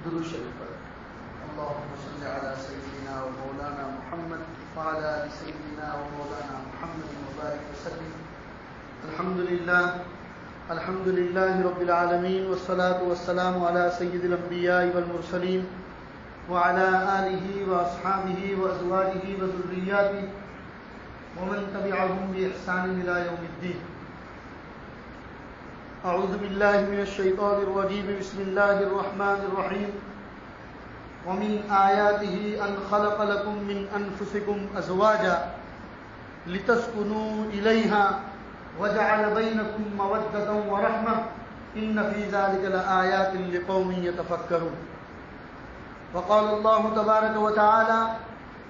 درود شریف پڑھیں. اللهم صل على سيدنا ومولانا محمد وعلى آل سيدنا ومولانا محمد وبارك وسلم. الحمد لله رب العالمين والصلاة والسلام على سيد الأنبياء والمرسلين وعلى آله وأصحابه وأزواجه وذرياته ومن تبعهم بإحسان إلى يوم الدين. أعوذ بالله من الشيطان الرجيم. بسم الله الرحمن الرحيم. ومن آياته أن خلق لكم من أنفسكم أزواجا لتسكنوا إليها وجعل بينكم مودة ورحمة إن في ذلك لآيات لقوم يتفكرون. وقال الله تبارك وتعالى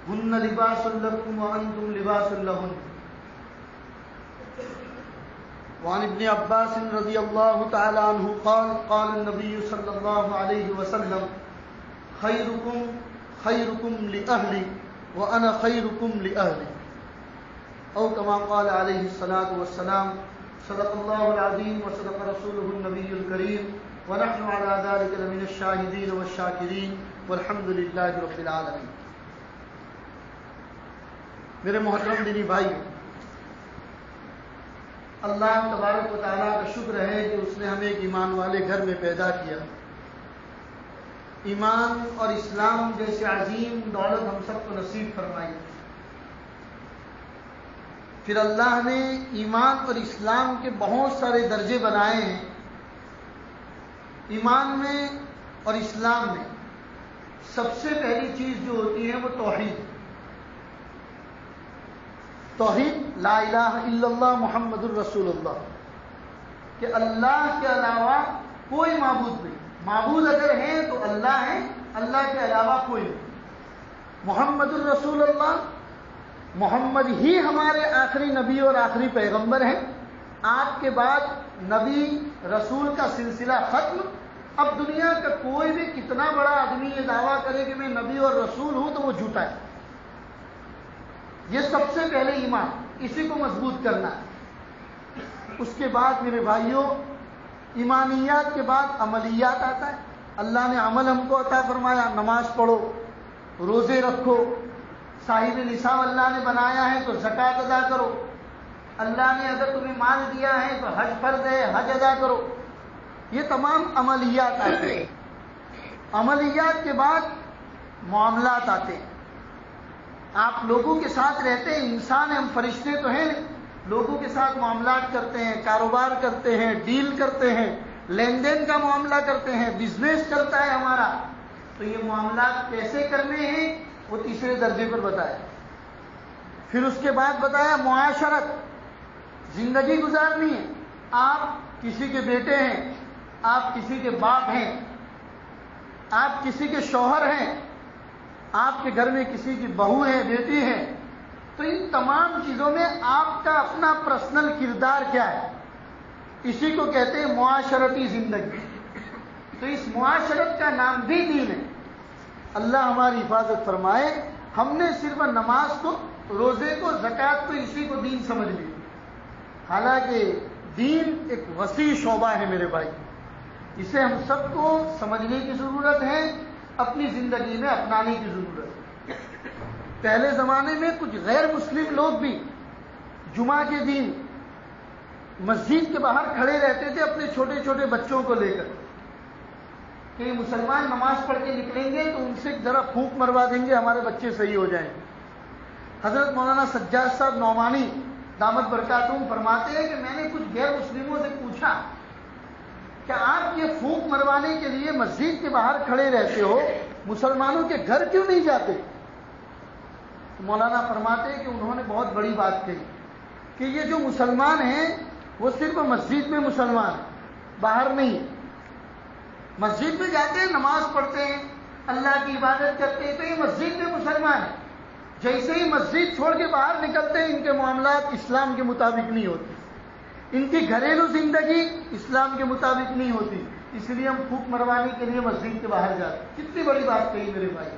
هن لباس لكم وأنتم لباس لهن. وعن ابن عباس رضي الله تعالى عنه قال قال النبي صلى الله عليه وسلم خيركم خيركم لأهلي وأنا خيركم لأهلي أو كما قال عليه الصلاة والسلام. صدق الله العظيم وصدق رسوله النبي الكريم ونحن على ذلك لمن الشاهدين والشاكرين والحمد لله رب العالمين. میرے محترم دینی بھائی، اللہ تبارک و تعالیٰ کا شکر ہے کہ اس نے ہمیں ایک ایمان والے گھر میں پیدا کیا. ایمان اور اسلام جیسے عظیم دولت ہم سب کو نصیب فرمائی. پھر اللہ نے ایمان اور اسلام کے بہت سارے درجے بنائے ہیں. ایمان میں اور اسلام میں سب سے پہلی چیز جو ہوتی ہے وہ توحید. توحید لا الہ الا اللہ محمد الرسول اللہ، کہ اللہ کے علاوہ کوئی معبود نہیں. معبود اگر ہیں تو اللہ ہیں، اللہ کے علاوہ کوئی نہیں. محمد الرسول اللہ، محمد ہی ہمارے آخری نبی اور آخری پیغمبر ہیں. آپ کے بعد نبی رسول کا سلسلہ ختم. اب دنیا کا کوئی بھی کتنا بڑا آدمی یہ دعویٰ کرے کہ میں نبی اور رسول ہوں تو وہ جھوٹا ہے. یہ سب سے پہلے ایمان، اسی کو مضبوط کرنا ہے. اس کے بعد میرے بھائیوں، ایمانیات کے بعد عملیات آتا ہے. اللہ نے عمل ہم کو عطا فرمایا. نماز پڑھو، روزے رکھو. صاحب نصاب اللہ نے بنایا ہے تو زکوٰۃ ادا کرو. اللہ نے اگر تمہیں مال دیا ہے تو حج فرض ہے، حج ادا کرو. یہ تمام عملیات آتے ہیں. عملیات کے بعد معاملات آتے ہیں. آپ لوگوں کے ساتھ رہتے ہیں، انسان ہیں، ہم فرشتے تو ہیں نہیں. لوگوں کے ساتھ معاملات کرتے ہیں، کاروبار کرتے ہیں، ڈیل کرتے ہیں، لین دین کا معاملہ کرتے ہیں، بزنس چلتا ہے ہمارا. تو یہ معاملات کیسے کرنے ہیں وہ تیسرے درجے پر بتایا. پھر اس کے بعد بتایا معاشرت، زندگی گزارنی ہے. آپ کسی کے بیٹے ہیں، آپ کسی کے باپ ہیں، آپ کسی کے شوہر ہیں، آپ کے گھر میں کسی کی بہو ہے، بیٹی ہے. تو ان تمام چیزوں میں آپ کا اپنا پرسنل کردار کیا ہے، اسی کو کہتے ہیں معاشرتی زندگی. تو اس معاشرت کا نام بھی دین ہے. اللہ ہماری حفاظت فرمائے. ہم نے صرف نماز کو، روزے کو، زکوٰۃ کو، اسی کو دین سمجھ لی. حالانکہ دین ایک وسیع شعبہ ہے میرے بھائی. اسے ہم سب کو سمجھنے کی ضرورت ہے، اپنی زندگی میں اپنانے کی ضرورت ہے. پہلے زمانے میں کچھ غیر مسلم لوگ بھی جمعہ کے دن مسجد کے باہر کھڑے رہتے تھے اپنے چھوٹے چھوٹے بچوں کو لے کر کہ مسلمان نماز پڑھ کے نکلیں گے تو ان سے ذرا پھونک مروا دیں گے، ہمارے بچے صحیح ہو جائیں گے. حضرت مولانا سجاد صاحب نعمانی دامت برکاتہم فرماتے ہیں کہ میں نے کچھ غیر مسلموں سے پوچھا کہ آپ یہ پھونک مروانے کے لیے مسجد کے باہر کھڑے رہتے ہو، مسلمانوں کے گھر کیوں نہیں جاتے؟ مولانا فرماتے ہیں کہ انہوں نے بہت بڑی بات کہی کہ یہ جو مسلمان ہیں وہ صرف مسجد میں مسلمان ہیں، باہر نہیں. مسجد میں جاتے ہیں، نماز پڑھتے ہیں، اللہ کی عبادت کرتے ہیں، تو یہ مسجد میں مسلمان ہیں. جیسے ہی مسجد چھوڑ کے باہر نکلتے ہیں ان کے معاملات اسلام کے مطابق نہیں ہوتے، ان کی گھریلو زندگی اسلام کے مطابق نہیں ہوتی. اس لیے ہم پھونک مروانے کے لیے مسجد کے باہر جاتے ہیں. کتنی بڑی بات کہی میرے بھائی.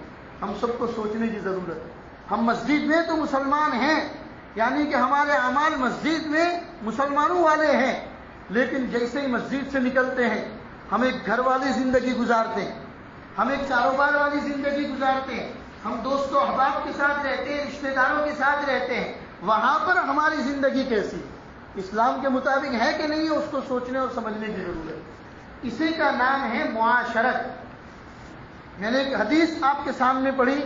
ہم سب کو سوچنے کی ضرورت ہے. ہم مسجد میں تو مسلمان ہیں، یعنی کہ ہمارے اعمال مسجد میں مسلمانوں والے ہیں، لیکن جیسے ہی مسجد سے نکلتے ہیں ہم ایک گھر والی زندگی گزارتے ہیں، ہم ایک کاروبار والی زندگی گزارتے ہیں، ہم دوست و احباب کے ساتھ رہتے ہیں، رشتہ داروں کے ساتھ رہتے ہیں، وہاں پر ہماری زندگی کیسی ہے، اسلام کے مطابق ہے کہ نہیں ہے، اس کو سوچنے اور سمجھنے کی ضرورت ہے۔ اسی کا نام ہے معاشرت۔ میں نے ایک حدیث آپ کے سامنے پڑھی،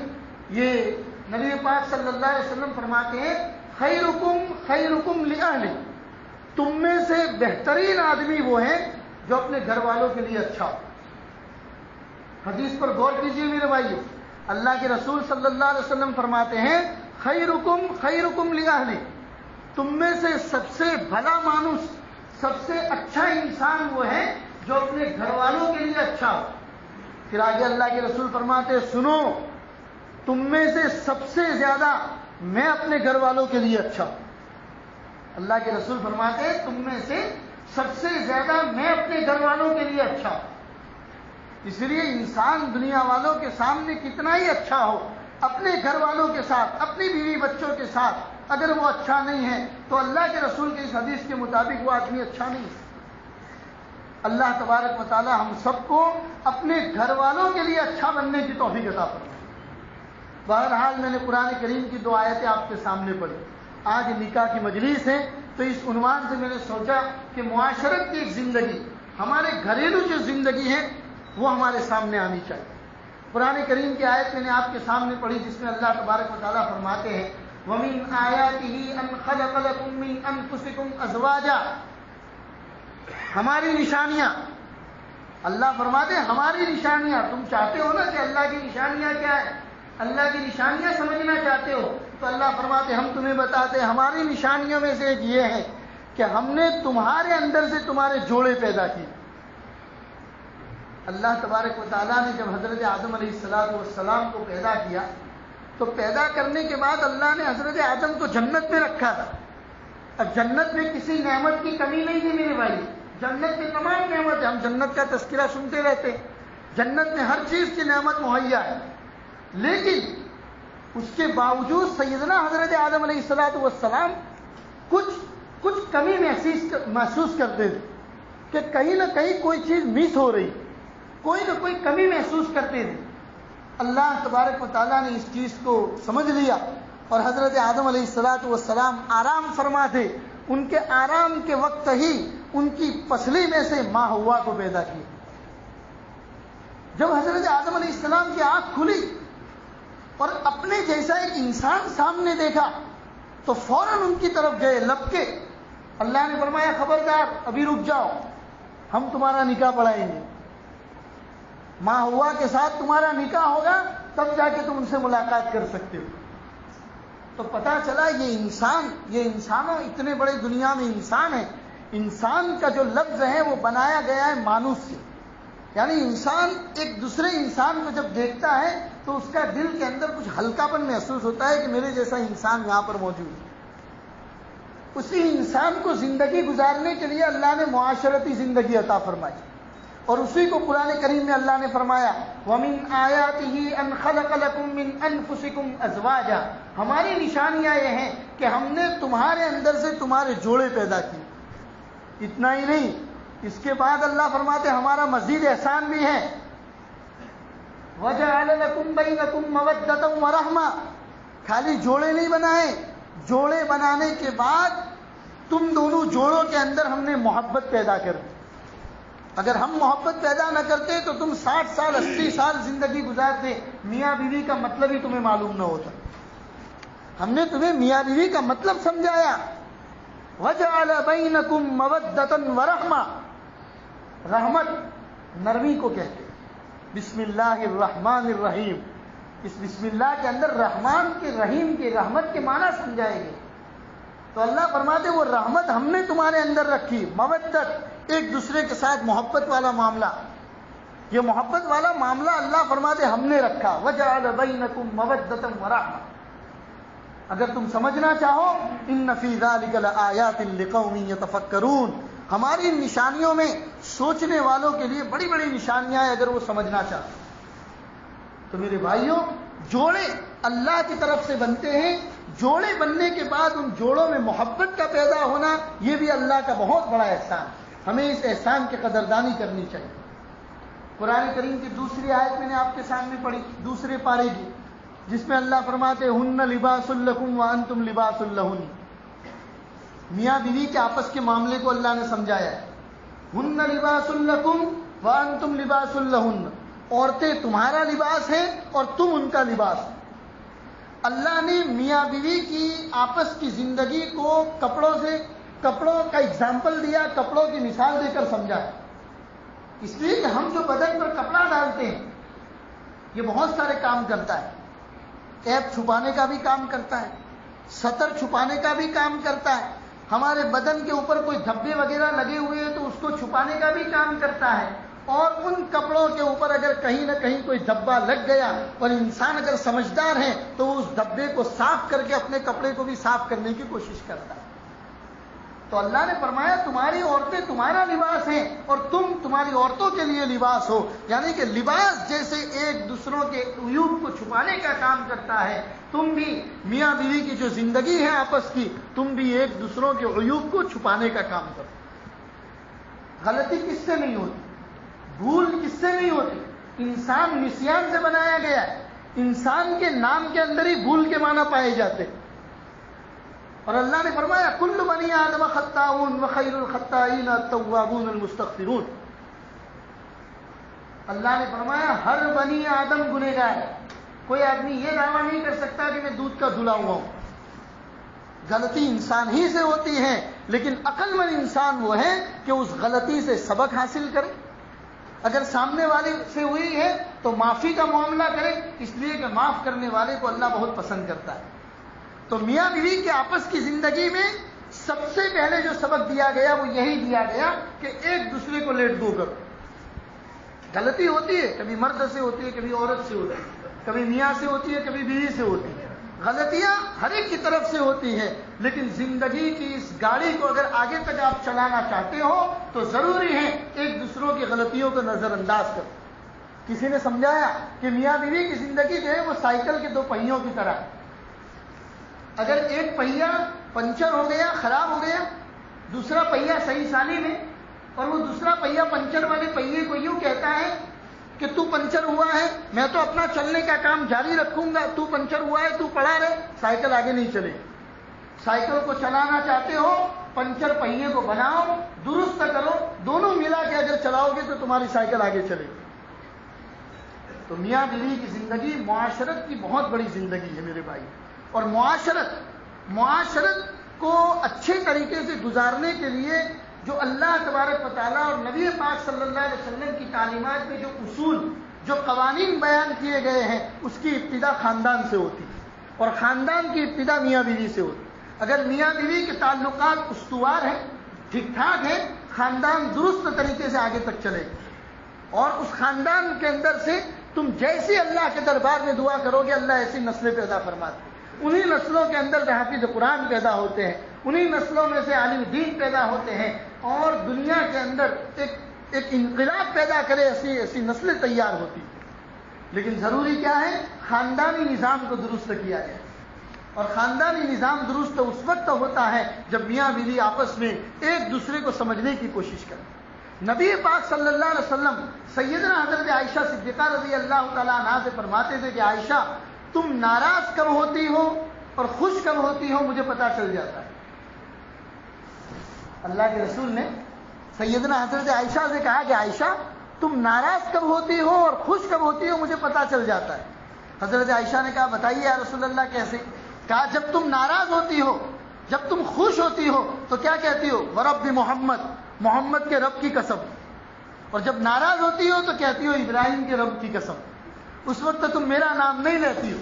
یہ نبی پاک صلی اللہ علیہ وسلم فرماتے ہیں خیرکم خیرکم لأہلہ، تم میں سے بہترین آدمی وہ ہیں جو اپنے گھر والوں کے لیے اچھا ہو۔ حدیث پر غور کیجیے میرے بھائیو، اللہ کے رسول صلی اللہ علیہ وسلم فرماتے ہیں خیرکم خیرکم لأہلہ، تم میں سے سب سے بھلا مانوس، سب سے اچھا انسان وہ ہے جو اپنے گھر والوں کے لیے اچھا ہو۔ پھر آگے اللہ کے رسول فرماتے ہیں سنو، تم میں سے سب سے زیادہ میں اپنے گھر والوں کے لیے اچھا ہوں۔ اللہ کے رسول فرماتے ہیں تم میں سے سب سے زیادہ میں اپنے گھر والوں کے لیے اچھا ہوں۔ اس لیے انسان دنیا والوں کے سامنے کتنا ہی اچھا ہو، اپنے گھر والوں کے ساتھ، اپنی بیوی بچوں کے ساتھ اگر وہ اچھا نہیں ہے تو اللہ کے رسول کی اس حدیث کے مطابق وہ آدمی اچھا نہیں ہے۔ اللہ تبارک و تعالی ہم سب کو اپنے گھر والوں کے لیے اچھا بننے کی توفیق عطا فرمائے۔ بہرحال میں نے قرآن کریم کی 2 آیتیں آپ کے سامنے پڑھی۔ آج نکاح کی مجلس ہے تو اس عنوان سے میں نے سوچا کہ معاشرت کی ایک زندگی، ہمارے گھریلو جو زندگی ہے وہ ہمارے سامنے آنی چاہیے۔ قرآن کریم کی آیت میں نے آپ کے سامنے پڑھی جس میں اللہ تبارک و تعالیٰ فرماتے ہیں وَمِنْ آيَاتِهِ أَنْ خَلَقَ لَكُم مِّنْ أَنفُسِكُمْ أَزْوَاجًا، ہماری نشانیاں، اللہ فرماتے ہیں ہماری نشانیاں۔ تم چاہتے ہو نا کہ اللہ کی نشانیاں کیا ہے، اللہ کی نشانیاں سمجھنا چاہتے ہو تو اللہ فرماتے ہم تمہیں بتاتے ہیں ہماری نشانیوں میں سے ایک یہ ہے کہ ہم نے تمہارے اندر سے تمہارے جوڑے پیدا کیے۔ اللہ تبارک و تعالیٰ نے جب حضرت آدم علیہ السلام کو پیدا کیا تو پیدا کرنے کے بعد اللہ نے حضرت آدم کو جنت میں رکھا تھا۔ اب جنت میں کسی نعمت کی کمی نہیں تھی میرے بھائی، جنت میں تمام نعمت ہے، ہم جنت کا تذکرہ سنتے رہتے ہیں، جنت میں ہر چیز کی نعمت مہیا ہے، لیکن اس کے باوجود سیدنا حضرت آدم علیہ السلام کچھ کمی محسوس کرتے تھے کہ کہیں نہ کہیں کوئی چیز مس ہو رہی، کوئی نہ کوئی کمی محسوس کرتے تھے۔ اللہ تبارک و تعالیٰ نے اس چیز کو سمجھ لیا اور حضرت آدم علیہ السلام آرام فرما تھے، ان کے آرام کے وقت ہی ان کی پسلی میں سے ماں حوا کو پیدا کیا۔ جب حضرت آدم علیہ السلام کی آنکھ کھلی اور اپنے جیسا ایک انسان سامنے دیکھا تو فوراً ان کی طرف گئے لپکے۔ اللہ نے فرمایا خبردار ابھی رک جاؤ، ہم تمہارا نکاح پڑھائیں گے، ماں حوا کے ساتھ تمہارا نکاح ہوگا تب جا کے تم ان سے ملاقات کر سکتے ہو۔ تو پتا چلا یہ انسانوں اتنے بڑے دنیا میں انسان ہے، انسان کا جو لفظ ہے وہ بنایا گیا ہے مانوس سے، یعنی انسان ایک دوسرے انسان کو جب دیکھتا ہے تو اس کا دل کے اندر کچھ ہلکا پن محسوس ہوتا ہے کہ میرے جیسا انسان یہاں پر موجود ہے۔ اسی انسان کو زندگی گزارنے کے لیے اللہ نے معاشرتی زندگی عطا فرمائی، اور اسی کو قرآن کریم میں اللہ نے فرمایا وَمِنْ آيَاتِهِ أَنْ خَلَقَ لَكُم مِّنْ أَنفُسِكُمْ أَزْوَاجًا، ہماری نشانیاں یہ ہیں کہ ہم نے تمہارے اندر سے تمہارے جوڑے پیدا کیے۔ اتنا ہی نہیں، اس کے بعد اللہ فرماتے ہمارا مزید احسان بھی ہے وَجَعَلَ لَكُم بَيْنَكُم مَّوَدَّةً وَرَحْمَةً، خالی جوڑے نہیں بنائے، جوڑے بنانے کے بعد تم دونوں جوڑوں کے اندر ہم نے محبت پیدا کر دی۔ اگر ہم محبت پیدا نہ کرتے تو تم 60 سال 80 سال زندگی گزارتے، میاں بیوی کا مطلب ہی تمہیں معلوم نہ ہوتا۔ ہم نے تمہیں میاں بیوی کا مطلب سمجھایا۔ وَجَعَلَ بَيْنَكُم مَّوَدَّةً وَرَحْمَةً، رحمت نرمی کو کہتے ہیں۔ بسم اللہ الرحمن الرحیم، اس بسم اللہ کے اندر رحمان کے رحیم کے رحمت کے معنی سمجھائے گئے۔ تو اللہ فرماتے وہ رحمت ہم نے تمہارے اندر رکھی، مودت ایک دوسرے کے ساتھ محبت والا معاملہ، یہ محبت والا معاملہ اللہ فرماتے ہم نے رکھا۔ وَجَعَلَ بَيْنَكُم مَّوَدَّةً وَرَحْمَةً، اگر تم سمجھنا چاہو إِنَّ فِي ذَلِكَ لَآيَاتٍ لِقَوْمٍ يَتَفَكَّرُونَ، ہماری ان نشانیوں میں سوچنے والوں کے لیے بڑی بڑی نشانیاں ہیں اگر وہ سمجھنا چاہتے۔ تو میرے بھائیوں، جوڑے اللہ کی طرف سے بنتے ہیں، جوڑے بننے کے بعد ان جوڑوں میں محبت کا پیدا ہونا یہ بھی اللہ کا بہت بڑا احسان، ہمیں اس احسان کی قدردانی کرنی چاہیے۔ قرآن کریم کی دوسری آیت میں نے آپ کے سامنے پڑھی دوسرے پارے کی، جس میں اللہ فرماتے ہن لباس لکم وانتم لباس لہن. میاں بیوی کے آپس کے معاملے کو اللہ نے سمجھایا ہے. ہن لباس لکم وانتم لباس لہن، عورتیں تمہارا لباس ہیں اور تم ان کا لباس. اللہ نے میاں بیوی کی آپس کی زندگی کو کپڑوں کا اگزامپل دیا، کپڑوں کی مثال دے کر سمجھایا. اس لیے کہ ہم جو بدن پر کپڑا ڈالتے ہیں یہ بہت سارے کام کرتا ہے. عیب چھپانے کا بھی کام کرتا ہے، ستر چھپانے کا بھی کام کرتا ہے. ہمارے بدن کے اوپر کوئی دھبے وغیرہ لگے ہوئے ہیں تو اس کو چھپانے کا بھی کام کرتا ہے. اور ان کپڑوں کے اوپر اگر کہیں نہ کہیں کوئی دھبا لگ گیا اور انسان اگر سمجھدار ہے تو وہ اس دھبے کو صاف کر کے اپنے کپڑے کو بھی صاف کرنے کی کوشش کرتا ہے. تو اللہ نے فرمایا تمہاری عورتیں تمہارا لباس ہیں اور تم تمہاری عورتوں کے لیے لباس ہو. یعنی کہ لباس جیسے ایک دوسروں کے عیوب کو چھپانے کا کام کرتا ہے، تم بھی میاں بیوی کی جو زندگی ہے آپس کی، تم بھی ایک دوسروں کے عیوب کو چھپانے کا کام کرو. غلطی کس سے نہیں ہوتی، بھول کس سے نہیں ہوتی؟ انسان نسیان سے بنایا گیا ہے. انسان کے نام کے اندر ہی بھول کے معنی پائے جاتے. اور اللہ نے فرمایا کل بنی آدم خطاؤن وخیر الخطائین التوابون المستغفرون. اللہ نے فرمایا ہر بنی آدم گنہگار ہے. کوئی آدمی یہ دعویٰ نہیں کر سکتا کہ میں دودھ کا دھلا ہوا ہوں. غلطی انسان ہی سے ہوتی ہے، لیکن عقل مند انسان وہ ہے کہ اس غلطی سے سبق حاصل کرے. اگر سامنے والے سے ہوئی ہے تو معافی کا معاملہ کرے، اس لیے کہ معاف کرنے والے کو اللہ بہت پسند کرتا ہے. تو میاں بیوی کے آپس کی زندگی میں سب سے پہلے جو سبق دیا گیا وہ یہی دیا گیا کہ ایک دوسرے کو لیٹ گو کرو. غلطی ہوتی ہے، کبھی مرد سے ہوتی ہے، کبھی عورت سے ہوتی ہے، کبھی میاں سے ہوتی ہے، کبھی بیوی سے ہوتی ہے. غلطیاں ہر ایک کی طرف سے ہوتی ہیں، لیکن زندگی کی اس گاڑی کو اگر آگے تک آپ چلانا چاہتے ہو تو ضروری ہے ایک دوسروں کی غلطیوں کو نظر انداز کرو. کسی نے سمجھایا کہ میاں بیوی کی زندگی جو ہے وہ سائیکل کے دو پہیوں کی طرح ہے. اگر ایک پہیا پنچر ہو گیا، خراب ہو گیا، دوسرا پہیا صحیح سالی میں، اور وہ دوسرا پہیا پنچر والے پہیے کو یوں کہتا ہے کہ تو پنچر ہوا ہے، میں تو اپنا چلنے کا کام جاری رکھوں گا، تو پنچر ہوا ہے تو پڑا رہے، سائیکل آگے نہیں چلے. سائیکل کو چلانا چاہتے ہو، پنچر پہیے کو بناؤ، درست کرو، دونوں ملا کے اگر چلاؤ گے تو تمہاری سائیکل آگے چلے گی. تو میاں بیوی کی زندگی معاشرت کی بہت بڑی زندگی ہے میرے بھائی. اور معاشرت کو اچھے طریقے سے گزارنے کے لیے جو اللہ تبارک و تعالیٰ اور نبی پاک صلی اللہ علیہ وسلم کی تعلیمات میں جو اصول، جو قوانین بیان کیے گئے ہیں، اس کی ابتدا خاندان سے ہوتی ہے اور خاندان کی ابتدا میاں بیوی سے ہوتی ہے. اگر میاں بیوی کے تعلقات استوار ہیں، ٹھیک ٹھاک ہیں، خاندان درست طریقے سے آگے تک چلے گا. اور اس خاندان کے اندر سے تم جیسی اللہ کے دربار میں دعا کرو گے، اللہ ایسی نسلیں پیدا فرماتے. انہی نسلوں کے اندر حافظ قرآن پیدا ہوتے ہیں، انہی نسلوں میں سے عالم دین پیدا ہوتے ہیں، اور دنیا کے اندر ایک انقلاب پیدا کرے ایسی نسلیں تیار ہوتی. لیکن ضروری کیا ہے؟ خاندانی نظام کو درست کیا جائے. اور خاندانی نظام درست اس وقت ہوتا ہے جب میاں بیوی آپس میں ایک دوسرے کو سمجھنے کی کوشش کریں. نبی پاک صلی اللہ علیہ وسلم سیدنا حضرت عائشہ صدیقہ رضی اللہ تعالیٰ عنہا سے فرماتے تھے کہ عائشہ تم ناراض کب ہوتی ہو اور خوش کب ہوتی ہو مجھے پتا چل جاتا ہے. اللہ کے رسول نے سیدنا حضرت عائشہ سے کہا کہ عائشہ تم ناراض کب ہوتی ہو اور خوش کب ہوتی ہو مجھے پتا چل جاتا ہے. حضرت عائشہ نے کہا بتائیے یا رسول اللہ کیسے؟ کہا جب تم ناراض ہوتی ہو، جب تم خوش ہوتی ہو تو کیا کہتی ہو؟ ورب محمد، محمد کے رب کی قسم. اور جب ناراض ہوتی ہو تو کہتی ہو ابراہیم کے رب کی قسم. اس وقت تم میرا نام نہیں لیتی ہو.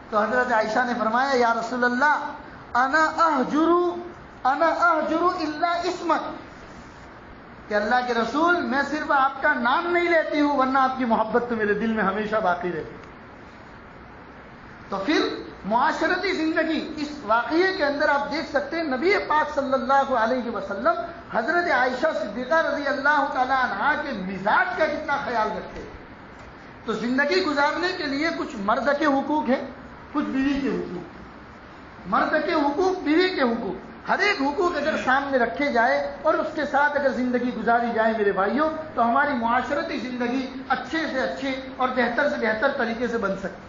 تو حضرت عائشہ نے فرمایا یا رسول اللہ انا احجر الا اسمک، کہ اللہ کے رسول میں صرف آپ کا نام نہیں لیتی ہوں ورنہ آپ کی محبت تو میرے دل میں ہمیشہ باقی رہتی. تو پھر معاشرتی زندگی اس واقعے کے اندر آپ دیکھ سکتے ہیں نبی پاک صلی اللہ علیہ وسلم حضرت عائشہ صدیقہ رضی اللہ تعالی عنہا کے مزاج کا کتنا خیال رکھتے ہیں. تو زندگی گزارنے کے لیے کچھ مرد کے حقوق ہیں، کچھ بیوی کے حقوق. مرد کے حقوق، بیوی کے حقوق. ہر ایک حقوق اگر سامنے رکھے جائے اور اس کے ساتھ اگر زندگی گزاری جائے میرے بھائیوں، تو ہماری معاشرتی زندگی اچھے سے اچھے اور بہتر سے بہتر طریقے سے بن سکتی ہے۔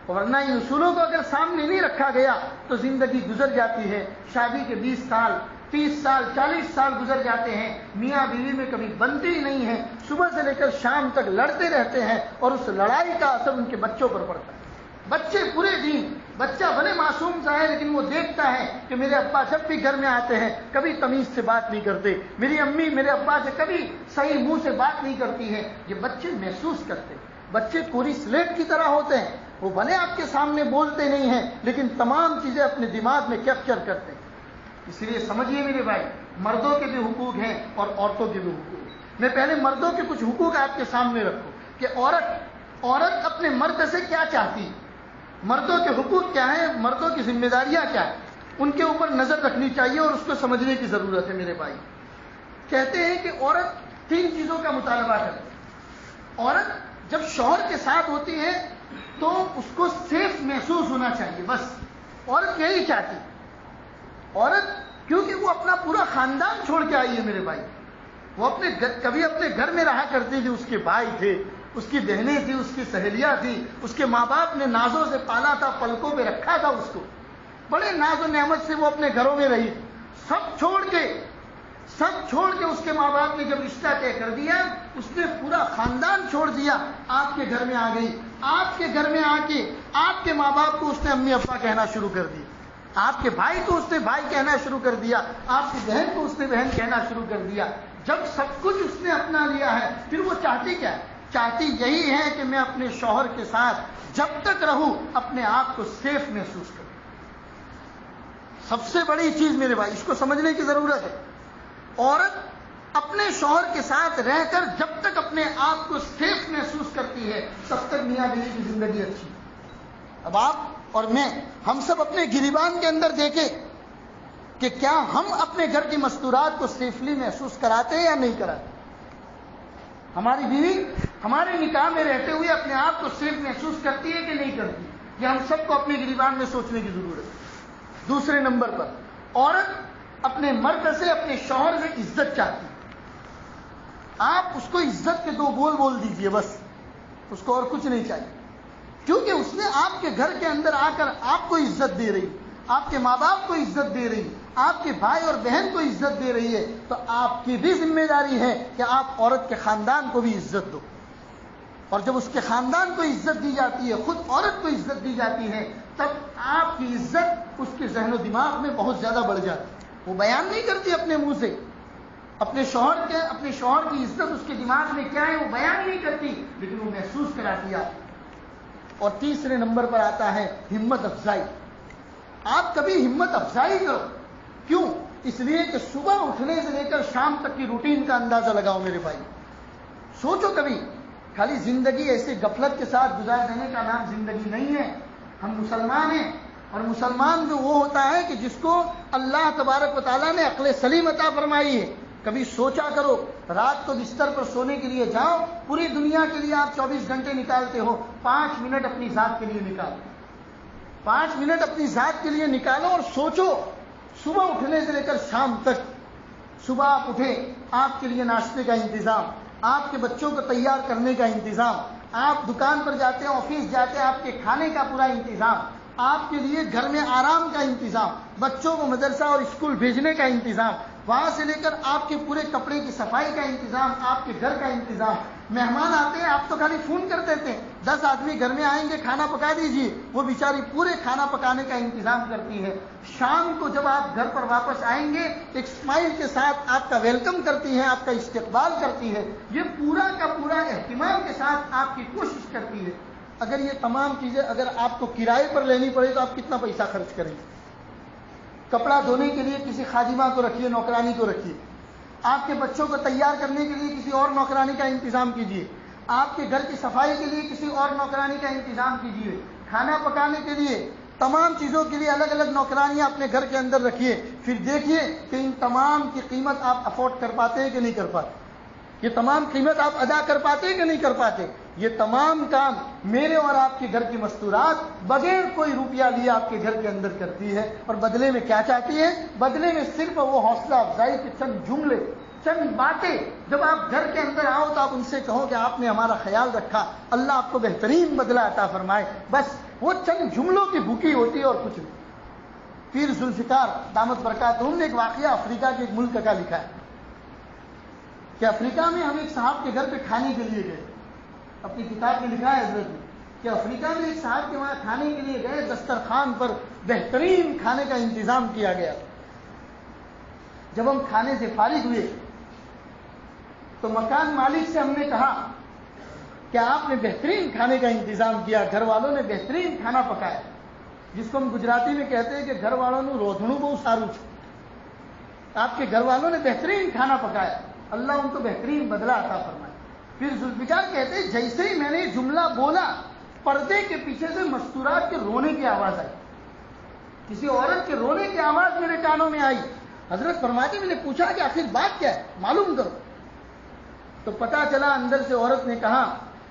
ورنہ ان اصولوں کو اگر سامنے نہیں رکھا گیا تو زندگی گزر جاتی ہے، شادی کے 20 سال 30 سال 40 سال گزر جاتے ہیں، میاں بیوی میں کبھی بنتی ہی نہیں ہے، صبح سے لے کر شام تک لڑتے رہتے ہیں، اور اس لڑائی کا اثر ان کے بچوں پر پڑتا ہے۔ بچے پورے دن، بچہ بھلے معصوم سا ہے لیکن وہ دیکھتا ہے کہ میرے ابا جب بھی گھر میں آتے ہیں کبھی تمیز سے بات نہیں کرتے، میری امی میرے ابا سے کبھی صحیح منہ سے بات نہیں کرتی ہے۔ یہ بچے محسوس کرتے ہیں، بچے کوری سلیٹ کی طرح ہوتے ہیں، وہ بھلے آپ کے سامنے بولتے نہیں ہیں لیکن تمام چیزیں اپنے دماغ میں کیپچر کرتے ہیں۔ اس لیے سمجھیے میرے بھائی، مردوں کے بھی حقوق ہیں اور عورتوں کے بھی حقوق ہیں۔ میں پہلے مردوں کے کچھ حقوق آپ کے سامنے رکھوں کہ عورت اپنے مرد سے کیا چاہتی ہے، مردوں کے حقوق کیا ہیں، مردوں کی ذمہ داریاں کیا ہیں، ان کے اوپر نظر رکھنی چاہیے اور اس کو سمجھنے کی ضرورت ہے میرے بھائی۔ کہتے ہیں کہ عورت 3 چیزوں کا مطالبہ کرتی ہے۔ عورت جب شوہر کے ساتھ ہوتی ہے تو اس کو سیف محسوس ہونا چاہیے، بس عورت یہی چاہتی ہے۔ عورت کیونکہ وہ اپنا پورا خاندان چھوڑ کے آئی ہے میرے بھائی، وہ کبھی اپنے گھر میں رہا کرتی تھی، اس کے بھائی تھے، اس کی بہنیں تھی، اس کی سہیلیاں تھی، اس کے ماں باپ نے نازوں سے پالا تھا، پلکوں پہ رکھا تھا اس کو، بڑے ناز و نعمت سے وہ اپنے گھروں میں رہی، سب چھوڑ کے اس کے ماں باپ نے جب رشتہ طے کر دیا، اس نے پورا خاندان چھوڑ دیا، آپ کے گھر میں آ گئی۔ آپ کے گھر میں آ کے آپ کے ماں باپ کو اس نے امی ابا کہنا شروع کر دیا، آپ کے بھائی کو اس نے بھائی کہنا شروع کر دیا، آپ کی بہن کو اس نے بہن کہنا شروع کر دیا۔ جب سب کچھ اس نے اپنا لیا ہے، پھر وہ چاہتی کیا ہے؟ چاہتی یہی ہے کہ میں اپنے شوہر کے ساتھ جب تک رہوں اپنے آپ کو سیف محسوس کروں۔ سب سے بڑی چیز میرے بھائی، اس کو سمجھنے کی ضرورت ہے۔ عورت اپنے شوہر کے ساتھ رہ کر جب تک اپنے آپ کو سیف محسوس کرتی ہے تب تک میاں بیوی کی زندگی اچھی ہے۔ اب آپ اور میں، ہم سب اپنے گریبان کے اندر دیکھیں کہ کیا ہم اپنے گھر کی مستورات کو سیفلی محسوس کراتے ہیں یا نہیں کراتے۔ ہماری بیوی ہمارے نکاح میں رہتے ہوئے اپنے آپ کو سیف محسوس کرتی ہے کہ نہیں کرتی، یہ ہم سب کو اپنے گریبان میں سوچنے کی ضرورت ہے۔ دوسرے نمبر پر، عورت اپنے مرد سے، اپنے شوہر سے عزت چاہتی ہے۔ آپ اس کو عزت کے 2 بول دیجئے، بس اس کو اور کچھ نہیں چاہیے، کیونکہ اس نے آپ کے گھر کے اندر آ کر آپ کو عزت دے رہی، آپ کے ماں باپ کو عزت دے رہی، آپ کے بھائی اور بہن کو عزت دے رہی ہے، تو آپ کی بھی ذمہ داری ہے کہ آپ عورت کے خاندان کو بھی عزت دو۔ اور جب اس کے خاندان کو عزت دی جاتی ہے، خود عورت کو عزت دی جاتی ہے، تب آپ کی عزت اس کے ذہن و دماغ میں بہت زیادہ بڑھ جاتی ہے۔ وہ بیان نہیں کرتی اپنے منہ سے، اپنے شوہر کی عزت اس کے دماغ میں کیا ہے وہ بیان نہیں کرتی، لیکن وہ محسوس کراتی ہے۔ اور تیسرے نمبر پر آتا ہے ہمت افزائی۔ آپ کبھی ہمت افزائی کرو، کیوں؟ اس لیے کہ صبح اٹھنے سے لے کر شام تک کی روٹین کا اندازہ لگاؤ میرے بھائی۔ سوچو کبھی، خالی زندگی ایسے غفلت کے ساتھ گزار دینے کا نام زندگی نہیں ہے۔ ہم مسلمان ہیں، اور مسلمان جو وہ ہوتا ہے کہ جس کو اللہ تبارک و تعالیٰ نے عقل سلیم عطا فرمائی ہے۔ کبھی سوچا کرو، رات کو بستر پر سونے کے لیے جاؤ، پوری دنیا کے لیے آپ 24 گھنٹے نکالتے ہو، 5 منٹ اپنی ذات کے لیے نکالو، 5 منٹ اپنی ذات کے لیے نکالو اور سوچو، صبح اٹھنے سے لے کر شام تک، صبح آپ اٹھے، آپ کے لیے ناشتے کا انتظام، آپ کے بچوں کو تیار کرنے کا انتظام، آپ دکان پر جاتے ہیں، آفس جاتے ہیں، آپ کے کھانے کا پورا انتظام، آپ کے لیے گھر میں آرام کا انتظام، بچوں کو مدرسہ اور اسکول بھیجنے کا انتظام، وہاں سے لے کر آپ کے پورے کپڑے کی صفائی کا انتظام، آپ کے گھر کا انتظام۔ مہمان آتے ہیں، آپ تو خالی فون کر دیتے ہیں، 10 آدمی گھر میں آئیں گے، کھانا پکا دیجیے، وہ بیچاری پورے کھانا پکانے کا انتظام کرتی ہے۔ شام کو جب آپ گھر پر واپس آئیں گے، ایک اسمائل کے ساتھ آپ کا ویلکم کرتی ہے، آپ کا استقبال کرتی ہے، یہ پورا کا پورا اہتمام کے ساتھ آپ کی کوشش کرتی ہے۔ اگر یہ تمام چیزیں اگر آپ کو کرائے پر لینی پڑے تو آپ کتنا پیسہ خرچ کریں گے؟ کپڑا دھونے کے لیے کسی خادمہ کو رکھیے، نوکرانی کو رکھیے، آپ کے بچوں کو تیار کرنے کے لیے کسی اور نوکرانی کا انتظام کیجیے، آپ کے گھر کی صفائی کے لیے کسی اور نوکرانی کا انتظام کیجیے، کھانا پکانے کے لیے، تمام چیزوں کے لیے الگ الگ نوکرانیاں اپنے گھر کے اندر رکھیے۔ پھر دیکھیے کہ ان تمام کی قیمت آپ افورڈ کر پاتے ہیں کہ نہیں کر پاتے، یہ تمام قیمت آپ ادا کر پاتے ہیں کہ نہیں کر پاتے۔ یہ تمام کام میرے اور آپ کے گھر کی مستورات بغیر کوئی روپیہ لیے آپ کے گھر کے اندر کرتی ہے، اور بدلے میں کیا چاہتی ہے؟ بدلے میں صرف وہ حوصلہ افزائی کے چند جملے، چند باتیں. جب آپ گھر کے اندر آؤ تو آپ ان سے کہو کہ آپ نے ہمارا خیال رکھا، اللہ آپ کو بہترین بدلہ عطا فرمائے. بس وہ چند جملوں کی بھوکی ہوتی ہے اور کچھ نہیں. پیر ذوالفقار دامت برکاتہم نے ایک واقعہ افریقہ کے ایک ملک کا لکھا ہے کہ افریقہ میں ہم ایک صاحب کے گھر پہ کھانے کے لیے گئے. اپنی کتاب میں لکھا ہے حضرت نے کہ افریقہ میں ایک صاحب کے وہاں کھانے کے لیے گئے، دسترخوان پر بہترین کھانے کا انتظام کیا گیا. جب ہم کھانے سے فارغ ہوئے تو مکان مالک سے ہم نے کہا کہ آپ نے بہترین کھانے کا انتظام کیا، گھر والوں نے بہترین کھانا پکایا، جس کو ہم گجراتی میں کہتے ہیں کہ گھر والوں نے روزنوں بہت ساروں. آپ کے گھر والوں نے بہترین کھانا پکایا، اللہ ان کو بہترین بدلہ عطا فرمائے. پھر ذوالفقار کہتے ہیں جیسے ہی میں نے جملہ بولا، پردے کے پیچھے سے مستورات کے رونے کی آواز آئی. کسی عورت کے رونے کی آواز میرے کانوں میں آئی. حضرت فرماتے میں نے پوچھا کہ آخر بات کیا ہے، معلوم کرو. تو پتا چلا اندر سے عورت نے کہا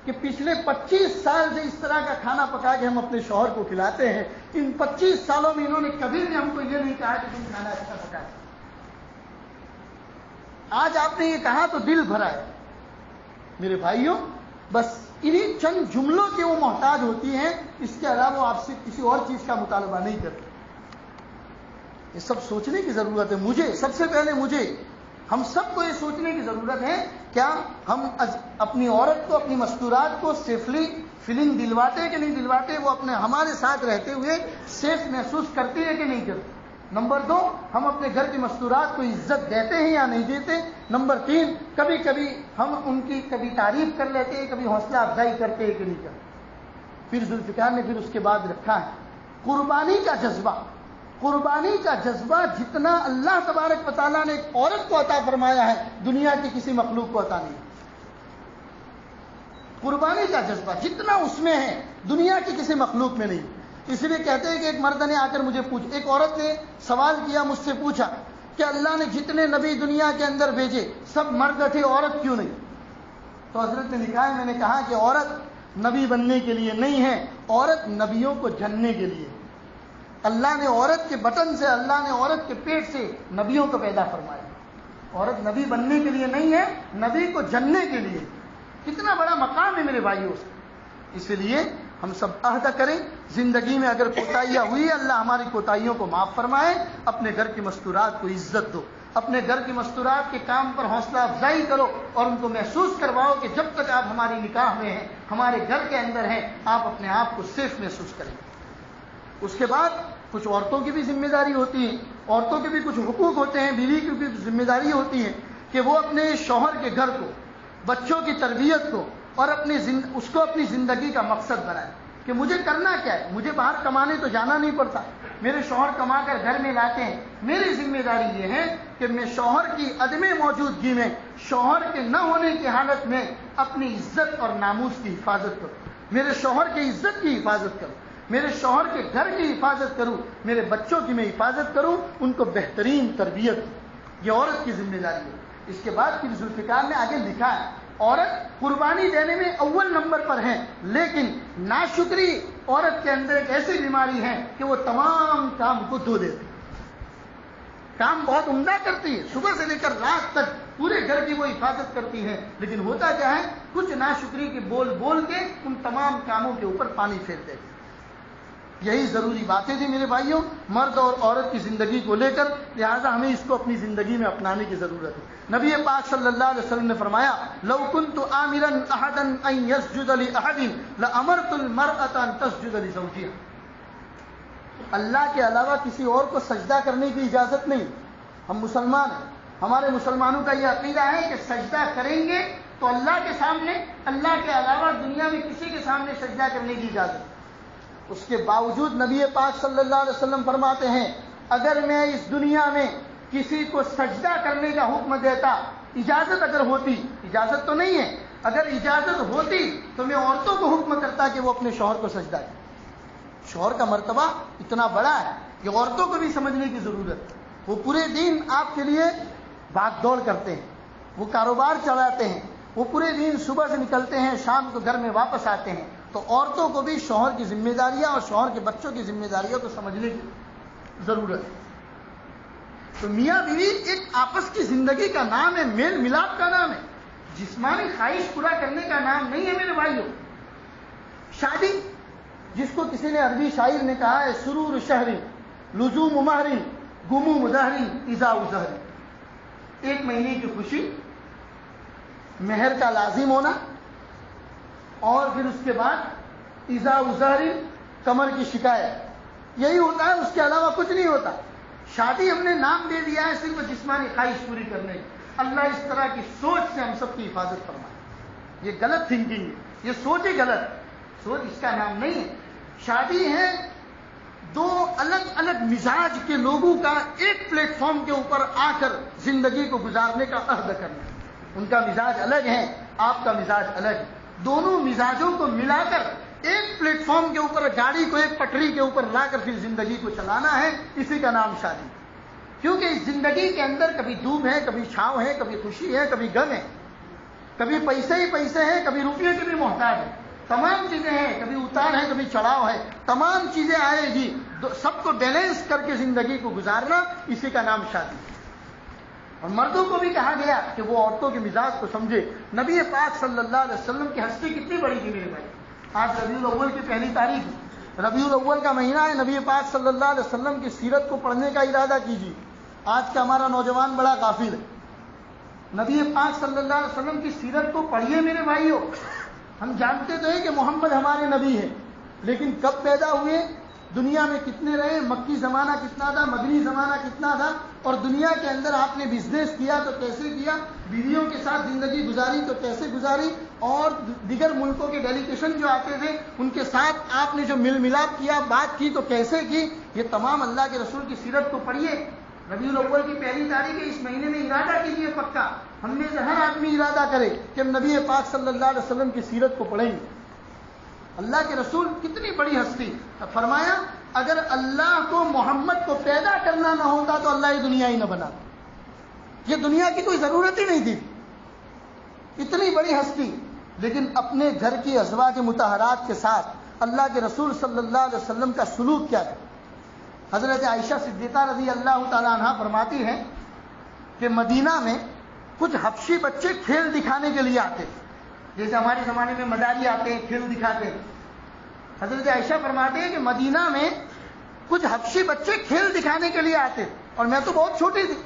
کہ پچھلے 25 سال سے اس طرح کا کھانا پکا کے ہم اپنے شوہر کو کھلاتے ہیں، ان 25 سالوں میں انہوں نے کبھی بھی ہم کو یہ نہیں کہا کہ تم کھانا اچھا پکایا. آج آپ نے یہ کہا تو دل بھرا ہے. میرے بھائیوں، بس انہی چند جملوں کے وہ محتاج ہوتی ہیں، اس کے علاوہ آپ سے کسی اور چیز کا مطالبہ نہیں کرتے. یہ سب سوچنے کی ضرورت ہے. مجھے سب سے پہلے ہم سب کو یہ سوچنے کی ضرورت ہے، کیا ہم اپنی عورت کو، اپنی مستورات کو سیفلی فیلنگ دلواتے کہ نہیں دلواتے؟ وہ ہمارے ساتھ رہتے ہوئے سیف محسوس کرتی ہے کہ نہیں کرتی؟ نمبر 2، ہم اپنے گھر کی مستورات کو عزت دیتے ہیں یا نہیں دیتے؟ نمبر 3، کبھی کبھی ہم ان کی کبھی تعریف کر لیتے ہیں، کبھی حوصلہ افزائی کرتے ہیں کہ نہیں کرتے؟ پھر ذوالفقار نے اس کے بعد رکھا ہے قربانی کا جذبہ. قربانی کا جذبہ جتنا اللہ تبارک و تعالیٰ نے ایک عورت کو عطا فرمایا ہے، دنیا کی کسی مخلوق کو عطا نہیں. قربانی کا جذبہ جتنا اس میں ہے، دنیا کی کسی مخلوق میں نہیں. اس لیے کہتے ہیں کہ ایک مرد نے آ کر مجھے ایک عورت نے سوال کیا، مجھ سے پوچھا کہ اللہ نے جتنے نبی دنیا کے اندر بھیجے سب مرد تھے، عورت کیوں نہیں؟ تو حضرت نے لکھا ہے، میں نے کہا کہ عورت نبی بننے کے لیے نہیں ہے، عورت نبیوں کو جننے کے لیے. اللہ نے عورت کے بطن سے، اللہ نے عورت کے پیٹ سے نبیوں کو پیدا فرمایا. عورت نبی بننے کے لیے نہیں ہے، نبی کو جننے کے لیے. کتنا بڑا مقام ہے میرے بھائیوں سے. اس لیے ہم سب عہد کریں، زندگی میں اگر کوتاہیاں ہوئی، اللہ ہماری کوتاہیوں کو معاف فرمائے. اپنے گھر کی مستورات کو عزت دو، اپنے گھر کی مستورات کے کام پر حوصلہ افزائی کرو، اور ان کو محسوس کرواؤ کہ جب تک آپ ہماری نکاح میں ہیں، ہمارے گھر کے اندر ہیں، آپ اپنے آپ کو سیف محسوس کریں. اس کے بعد کچھ عورتوں کی بھی ذمہ داری ہوتی ہے، عورتوں کے بھی کچھ حقوق ہوتے ہیں، بیوی کی بھی ذمہ داری ہوتی ہے کہ وہ اپنے شوہر کے گھر کو، بچوں کی تربیت کو اور اس کو اپنی زندگی کا مقصد بنائے. کہ مجھے کرنا کیا ہے؟ مجھے باہر کمانے تو جانا نہیں پڑتا، میرے شوہر کما کر گھر میں لاتے ہیں. میری ذمہ داری یہ ہے کہ میں شوہر کی عدم موجودگی میں، شوہر کے نہ ہونے کی حالت میں اپنی عزت اور ناموس کی حفاظت کروں، میرے شوہر کی عزت کی حفاظت کروں، میرے شوہر کے گھر کی حفاظت کروں، میرے بچوں کی میں حفاظت کروں، ان کو بہترین تربیت دوں. یہ عورت کی ذمہ داری ہے. اس کے بعد پھر ذوالفقار نے آگے لکھا ہے، عورت قربانی دینے میں اول نمبر پر ہے، لیکن ناشکری عورت کے اندر ایک ایسی بیماری ہے کہ وہ تمام کام کو دھو دیتی. کام بہت عمدہ کرتی ہے، صبح سے لے کر رات تک پورے گھر کی وہ حفاظت کرتی ہے، لیکن ہوتا کیا ہے؟ کچھ ناشکری کے بول کے ان تمام کاموں کے اوپر پانی پھیر دیتی. یہی ضروری باتیں تھیں میرے بھائیوں مرد اور عورت کی زندگی کو لے کر، لہذا ہمیں اس کو اپنی زندگی میں اپنانے کی ضرورت ہے. نبی پاک صلی اللہ علیہ وسلم نے فرمایا، لو كنت آمرا احدا ان يسجد لاحد لامرت المرأة ان تسجد لزوجها. اللہ کے علاوہ کسی اور کو سجدہ کرنے کی اجازت نہیں. ہم مسلمان ہیں، ہمارے مسلمانوں کا یہ عقیدہ ہے کہ سجدہ کریں گے تو اللہ کے سامنے، اللہ کے علاوہ دنیا میں کسی کے سامنے سجدہ کرنے کی اجازت. اس کے باوجود نبی پاک صلی اللہ علیہ وسلم فرماتے ہیں، اگر میں اس دنیا میں کسی کو سجدہ کرنے کا حکم دیتا، اجازت اگر ہوتی، اجازت تو نہیں ہے، اگر اجازت ہوتی تو میں عورتوں کو حکم کرتا کہ وہ اپنے شوہر کو سجدہ کریں. شوہر کا مرتبہ اتنا بڑا ہے کہ عورتوں کو بھی سمجھنے کی ضرورت ہے. وہ پورے دن آپ کے لیے بھاگ دوڑ کرتے ہیں، وہ کاروبار چلاتے ہیں، وہ پورے دن صبح سے نکلتے ہیں، شام کو گھر میں واپس آتے ہیں، تو عورتوں کو بھی شوہر کی ذمہ داریاں اور شوہر کے بچوں کی ذمہ داریوں کو سمجھنے کی ضرورت ہے۔ تو میاں بیوی ایک آپس کی زندگی کا نام ہے، میل ملاپ کا نام ہے، جسمانی خواہش پورا کرنے کا نام نہیں ہے میرے بھائیوں۔ شادی جس کو کسی نے عربی شاعر نے کہا ہے سرور شہری لزوم مہری گمو مدہری اذا ازہری، ایک مہینے کی خوشی، مہر کا لازم ہونا، اور پھر اس کے بعد اذا ازہری کمر کی شکایت، یہی ہوتا ہے، اس کے علاوہ کچھ نہیں ہوتا۔ شادی ہم نے نام دے دیا ہے صرف جسمانی خواہش پوری کرنے کی۔ اللہ اس طرح کی سوچ سے ہم سب کی حفاظت فرمائے۔ یہ غلط تھنکنگ ہے، یہ سوچ ہی غلط، سوچ اس کا نام نہیں ہے۔ شادی ہے دو الگ الگ مزاج کے لوگوں کا ایک پلیٹ فارم کے اوپر آ کر زندگی کو گزارنے کا عہد کرنا۔ ان کا مزاج الگ ہے، آپ کا مزاج الگ ہے، دونوں مزاجوں کو ملا کر ایک پلیٹ فارم کے اوپر گاڑی کو ایک پٹری کے اوپر لا کر پھر زندگی کو چلانا ہے، اسی کا نام شادی۔ کیونکہ اس زندگی کے اندر کبھی دھوپ ہے، کبھی چھاؤں ہے، کبھی خوشی ہے، کبھی غم ہے، کبھی پیسے ہی پیسے ہیں، کبھی روپیے کے بھی محتاج ہے، تمام چیزیں ہیں، کبھی اتار ہے، کبھی چڑھاؤ ہے، تمام چیزیں آئے گی، سب کو بیلنس کر کے زندگی کو گزارنا، اسی کا نام شادی۔ اور مردوں کو بھی کہا گیا کہ وہ عورتوں کے مزاج کو سمجھے۔ نبی پاک صلی اللہ علیہ وسلم کی ہستی کتنی بڑی تھی میرے بھائی۔ آج ربیع الاول کی پہلی تاریخ ہے، ربیع الاول کا مہینہ ہے، نبی پاک صلی اللہ علیہ وسلم کی سیرت کو پڑھنے کا ارادہ کیجیے۔ آج کا ہمارا نوجوان بڑا غافل ہے۔ نبی پاک صلی اللہ علیہ وسلم کی سیرت کو پڑھیے میرے بھائیوں۔ ہم جانتے تو ہیں کہ محمد ہمارے نبی ہیں، لیکن کب پیدا ہوئے، دنیا میں کتنے رہے، مکی زمانہ کتنا تھا، مدنی زمانہ کتنا تھا، اور دنیا کے اندر آپ نے بزنس کیا تو کیسے کیا، بیویوں کے ساتھ زندگی گزاری تو کیسے گزاری، اور دیگر ملکوں کے ڈیلیگیشن جو آتے تھے ان کے ساتھ آپ نے جو مل ملاپ کیا، بات کی تو کیسے کی، یہ تمام اللہ کے رسول کی سیرت کو پڑھیے۔ ربیع الاول کی پہلی تاریخ ہے، اس مہینے میں ارادہ کیجیے پکا، ہم میں سے ہر آدمی ارادہ کرے کہ ہم نبی پاک صلی اللہ علیہ وسلم کی سیرت کو پڑھیں گے۔ اللہ کے رسول کتنی بڑی ہستی، فرمایا اگر اللہ کو محمد کو پیدا کرنا نہ ہوتا تو اللہ یہ دنیا ہی نہ بناتا، یہ دنیا کی کوئی ضرورت ہی نہیں تھی، اتنی بڑی ہستی۔ لیکن اپنے گھر کی ازواج مطہرات کے ساتھ اللہ کے رسول صلی اللہ علیہ وسلم کا سلوک کیا ہے۔ حضرت عائشہ صدیقہ رضی اللہ تعالیٰ عنہ فرماتی ہیں کہ مدینہ میں کچھ حبشی بچے کھیل دکھانے کے لیے آتے تھے، جیسے ہمارے زمانے میں مداری آتے ہیں، کھیل دکھاتے ہیں۔ حضرت عائشہ فرماتے ہیں کہ مدینہ میں کچھ حبشی بچے کھیل دکھانے کے لیے آتے تھے، اور میں تو بہت چھوٹی تھی،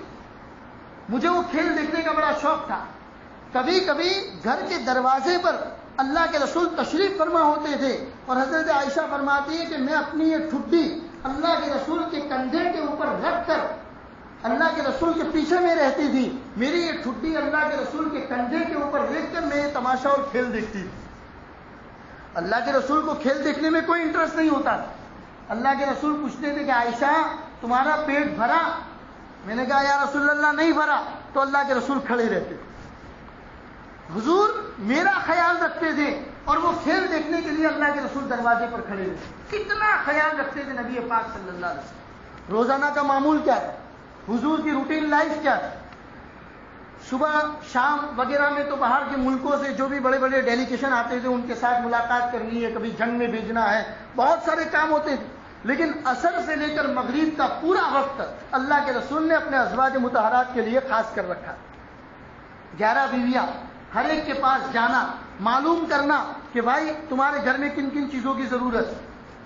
مجھے وہ کھیل دیکھنے کا بڑا شوق تھا۔ کبھی کبھی گھر کے دروازے پر اللہ کے رسول تشریف فرما ہوتے تھے، اور حضرت عائشہ فرماتی ہے کہ میں اپنی یہ ٹھڈی اللہ کے رسول کے کندھے کے اوپر رکھ کر اللہ کے رسول کے پیچھے میں رہتی تھی، میری یہ ٹھڈی اللہ کے رسول کے کندھے کے اوپر رکھ کر میں یہ تماشا اور کھیل دیکھتی تھی۔ اللہ کے رسول کو کھیل دیکھنے میں کوئی انٹرسٹ نہیں ہوتا تھا۔ اللہ کے رسول پوچھتے تھے کہ عائشہ تمہارا پیٹ بھرا؟ میں نے کہا یا رسول اللہ نہیں بھرا، تو اللہ کے رسول کھڑے رہتے تھے، حضور میرا خیال رکھتے تھے، اور وہ کھیل دیکھنے کے لیے اللہ کے رسول دروازے پر کھڑے رہتے، کتنا خیال رکھتے تھے نبی پاک صلی اللہ علیہ وسلم۔ روزانہ کا معمول کیا تھا، حضور کی روٹین لائف کیا تھی؟ صبح شام وغیرہ میں تو باہر کے ملکوں سے جو بھی بڑے بڑے ڈیلیگیشن آتے تھے ان کے ساتھ ملاقات کرنی ہے، کبھی جنگ میں بھیجنا ہے، بہت سارے کام ہوتے تھے، لیکن عصر سے لے کر مغرب کا پورا وقت اللہ کے رسول نے اپنے ازواج مطہرات کے لیے خاص کر رکھا۔ 11 بیویاں، ہر ایک کے پاس جانا، معلوم کرنا کہ بھائی تمہارے گھر میں کن کن چیزوں کی ضرورت ہے،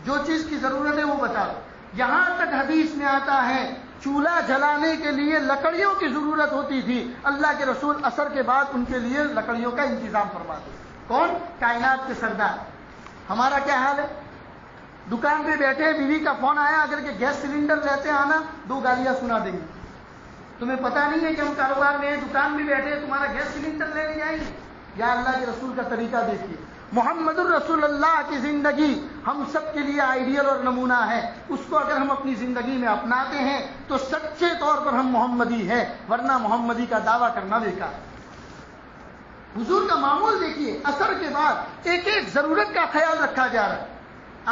جو چیز کی ضرورت ہے وہ بتا دو۔ یہاں تک حدیث میں آتا ہے چولہا جلانے کے لیے لکڑیوں کی ضرورت ہوتی تھی، اللہ کے رسول عصر کے بعد ان کے لیے لکڑیوں کا انتظام فرماتے۔ کون؟ کائنات کے سردار۔ ہمارا کیا حال ہے؟ دکان پہ بیٹھے، بیوی کا فون آیا، اگر کہ گیس سلنڈر لیتے آنا، 2 گالیاں سنا دیں گے۔ تمہیں پتہ نہیں ہے کہ ہم کاروبار میں دکان میں بیٹھے تمہارا گیس سلنڈر لینے جائیں گے؟ یا اللہ کے رسول کا طریقہ دیکھیے۔ محمد الرسول اللہ کی زندگی ہم سب کے لیے آئیڈیل اور نمونہ ہے، اس کو اگر ہم اپنی زندگی میں اپناتے ہیں تو سچے طور پر ہم محمدی ہیں، ورنہ محمدی کا دعویٰ کرنا بیکار ہے۔ حضور کا معمول دیکھیے، عصر کے بعد ایک ایک ضرورت کا خیال رکھا جا رہا ہے۔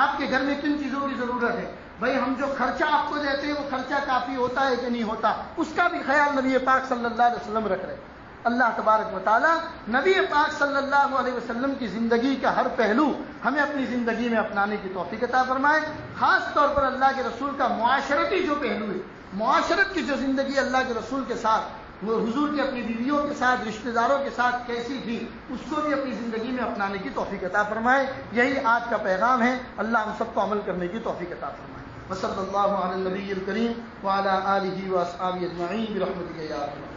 آپ کے گھر میں کن چیزوں کی ضرورت ہے؟ بھائی ہم جو خرچہ آپ کو دیتے ہیں وہ خرچہ کافی ہوتا ہے کہ نہیں ہوتا، اس کا بھی خیال نبی پاک صلی اللہ علیہ وسلم رکھ رہے ہیں۔ اللہ تبارک و تعالی نبی پاک صلی اللہ علیہ وسلم کی زندگی کا ہر پہلو ہمیں اپنی زندگی میں اپنانے کی توفیق عطا فرمائے. خاص طور پر اللہ کے رسول کا معاشرتی جو پہلو ہے، معاشرت کی جو زندگی اللہ کے رسول کے ساتھ، وہ حضور کی اپنی بیویوں کے ساتھ، رشتہ داروں کے ساتھ کیسی تھی، اس کو بھی اپنی زندگی میں اپنانے کی توفیق عطا فرمائے. یہی آج کا پیغام ہے. اللہ ہم سب کو عمل کرنے کی توفیق عطا فرمائے. وصلی اللہ علی النبی الکریم وعلی آلہ واصحابہ اجمعین برحمتک یا ارحم الراحمین.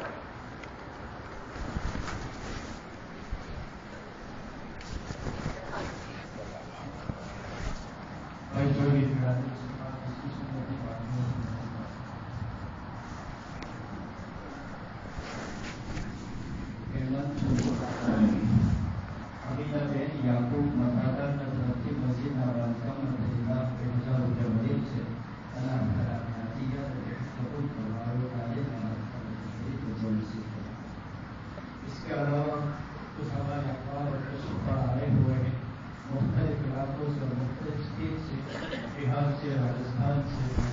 اس کے علاوہ کچھ ہمارے اخبار اور کچھ آئے ہوئے ہیں مختلف علاقوں سے اور مختلف اسٹیٹ سے، بہار سے، راجستھان سے،